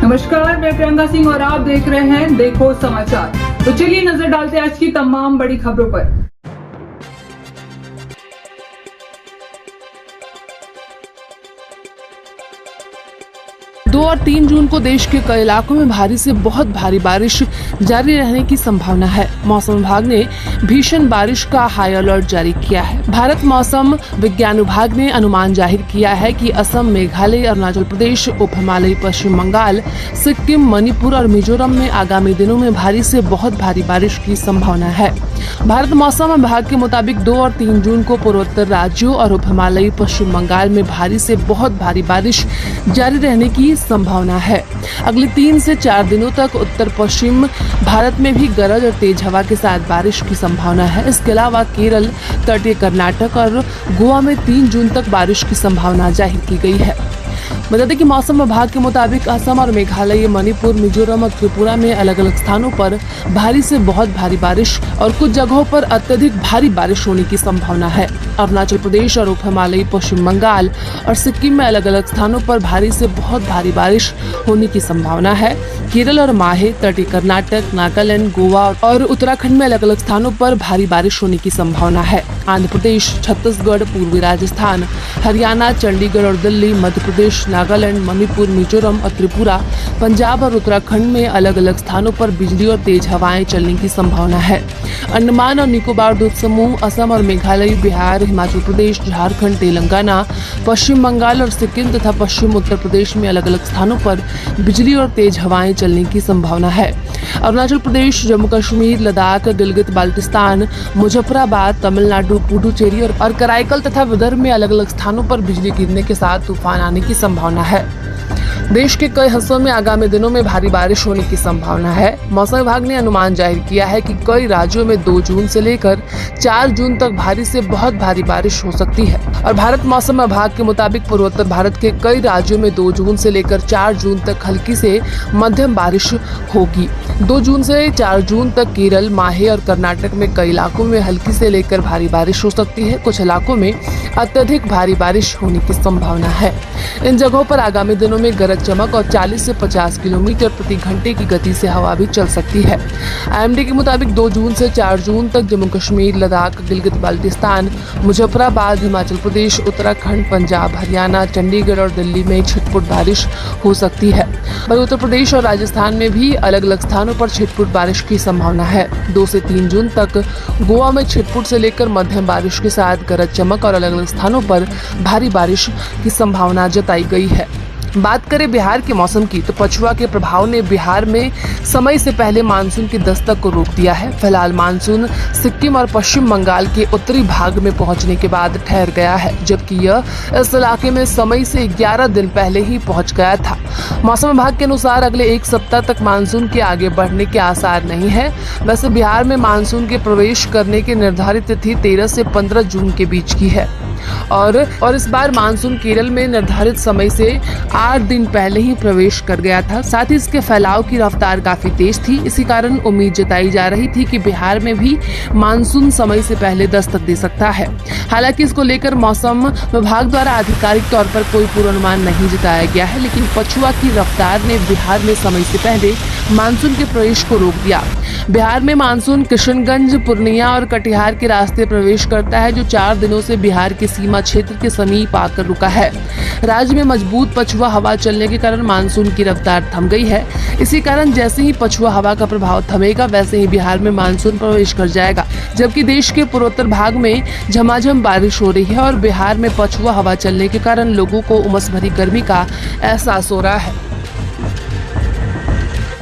नमस्कार, मैं प्रियंका सिंह और आप देख रहे हैं देखो समाचार। तो चलिए नजर डालते हैं आज की तमाम बड़ी खबरों पर। 2 और 3 जून को देश के कई इलाकों में भारी से बहुत भारी बारिश जारी रहने की संभावना है। मौसम विभाग ने भीषण बारिश का हाई अलर्ट जारी किया है। भारत मौसम विज्ञान विभाग ने अनुमान जाहिर किया है कि असम, मेघालय, अरुणाचल प्रदेश, उप हिमालयी पश्चिम बंगाल, सिक्किम, मणिपुर और मिजोरम में आगामी दिनों में भारी से बहुत भारी बारिश की संभावना है। भारत मौसम विभाग के मुताबिक 2 और 3 जून को पूर्वोत्तर राज्यों और उप हिमालयी पश्चिम बंगाल में भारी से बहुत भारी बारिश जारी रहने की संभावना है। अगले 3 से 4 दिनों तक उत्तर पश्चिम भारत में भी गरज और तेज हवा के साथ बारिश की संभावना है। इसके अलावा केरल, तटीय कर्नाटक और गोवा में 3 जून तक बारिश की संभावना जाहिर की गई है। बता दें कि मौसम विभाग के मुताबिक असम और मेघालय, मणिपुर, मिजोरम और त्रिपुरा में अलग अलग स्थानों पर भारी से बहुत भारी बारिश और कुछ जगहों पर अत्यधिक भारी बारिश होने की संभावना है। अरुणाचल प्रदेश और उप हिमालयी पश्चिम बंगाल और सिक्किम में अलग अलग स्थानों पर भारी से बहुत भारी बारिश होने की संभावना है। केरल और माहे, तटीय कर्नाटक, नागालैंड, गोवा और उत्तराखंड में अलग अलग स्थानों पर भारी बारिश होने की संभावना है। आंध्र प्रदेश, छत्तीसगढ़, पूर्वी राजस्थान, हरियाणा, चंडीगढ़ और दिल्ली, मध्य प्रदेश, नागालैंड, मणिपुर, मिजोरम और त्रिपुरा, पंजाब और उत्तराखंड में अलग अलग स्थानों पर बिजली और तेज हवाएं चलने की संभावना है। अंडमान और निकोबार द्वीप समूह, असम और मेघालय, बिहार, हिमाचल प्रदेश, झारखंड, तेलंगाना, पश्चिम बंगाल और सिक्किम तथा पश्चिम उत्तर प्रदेश में अलग अलग स्थानों पर बिजली और तेज हवाएं चलने की संभावना है। अरुणाचल प्रदेश, जम्मू कश्मीर, लद्दाख, गिलगित बाल्टिस्तान, मुजफ्फराबाद, तमिलनाडु, पुडुचेरी और कराईकल तथा विदर्भ में अलग अलग स्थानों पर बिजली गिरने के साथ तूफान आने की संभावना है। देश के कई हिस्सों में आगामी दिनों में भारी बारिश होने की संभावना है। मौसम विभाग ने अनुमान जाहिर किया है कि कई राज्यों में 2 जून से लेकर 4 जून तक भारी से बहुत भारी बारिश हो सकती है। और भारत मौसम विभाग के मुताबिक पूर्वोत्तर भारत के कई राज्यों में 2 जून से लेकर 4 जून तक हल्की से मध्यम बारिश होगी। 2 जून से 4 जून तक केरल, माहे और कर्नाटक में कई इलाकों में हल्की से लेकर भारी बारिश हो सकती है। कुछ इलाकों में अत्यधिक भारी बारिश होने की संभावना है। इन जगहों पर आगामी दिनों में गरज चमक और 40 से 50 किलोमीटर प्रति घंटे की गति से हवा भी चल सकती है। आईएमडी के मुताबिक 2 जून से 4 जून तक जम्मू कश्मीर, लद्दाख, गिलगित बाल्टिस्तान, मुजफ्फराबाद, हिमाचल प्रदेश, उत्तराखंड, पंजाब, हरियाणा, चंडीगढ़ और दिल्ली में छिटपुट बारिश हो सकती है। वहीं उत्तर प्रदेश और राजस्थान में भी अलग अलग स्थानों पर छिटपुट बारिश की संभावना है। 2 से 3 जून तक गोवा में छिटपुट से लेकर मध्यम बारिश के साथ गरज चमक और अलग अलग स्थानों पर भारी बारिश की संभावना जताई गई है। बात करें बिहार के मौसम की, तो पछुआ के प्रभाव ने बिहार में समय से पहले मानसून की दस्तक को रोक दिया है। फिलहाल मानसून सिक्किम और पश्चिम बंगाल के उत्तरी भाग में पहुंचने के बाद ठहर गया है, जबकि यह इस इलाके में समय से 11 दिन पहले ही पहुंच गया था। मौसम विभाग के अनुसार अगले 1 सप्ताह तक मानसून के आगे बढ़ने के आसार नहीं है। वैसे बिहार में मानसून के प्रवेश करने की निर्धारित तिथि 13 से 15 जून के बीच की है और इस बार मानसून केरल में निर्धारित समय से 8 दिन पहले ही प्रवेश कर गया था। साथ ही इसके फैलाव की रफ्तार काफी तेज थी। इसी कारण उम्मीद जताई जा रही थी कि बिहार में भी मानसून समय से पहले दस्तक दे सकता है। हालांकि इसको लेकर मौसम विभाग द्वारा आधिकारिक तौर पर कोई पूर्वानुमान नहीं जताया गया है, लेकिन पछुआ की रफ्तार ने बिहार में समय से पहले मानसून के प्रवेश को रोक दिया। बिहार में मानसून किशनगंज, पूर्णिया और कटिहार के रास्ते प्रवेश करता है, जो 4 दिनों से बिहार के सीमा क्षेत्र के समीप आकर रुका है। राज्य में मजबूत पछुआ हवा चलने के कारण मानसून की रफ्तार थम गई है। इसी कारण जैसे ही पछुआ हवा का प्रभाव थमेगा, वैसे ही बिहार में मानसून प्रवेश कर जाएगा। जबकि देश के पूर्वोत्तर भाग में झमाझम बारिश हो रही है और बिहार में पछुआ हवा चलने के कारण लोगों को उमस भरी गर्मी का एहसास हो रहा है।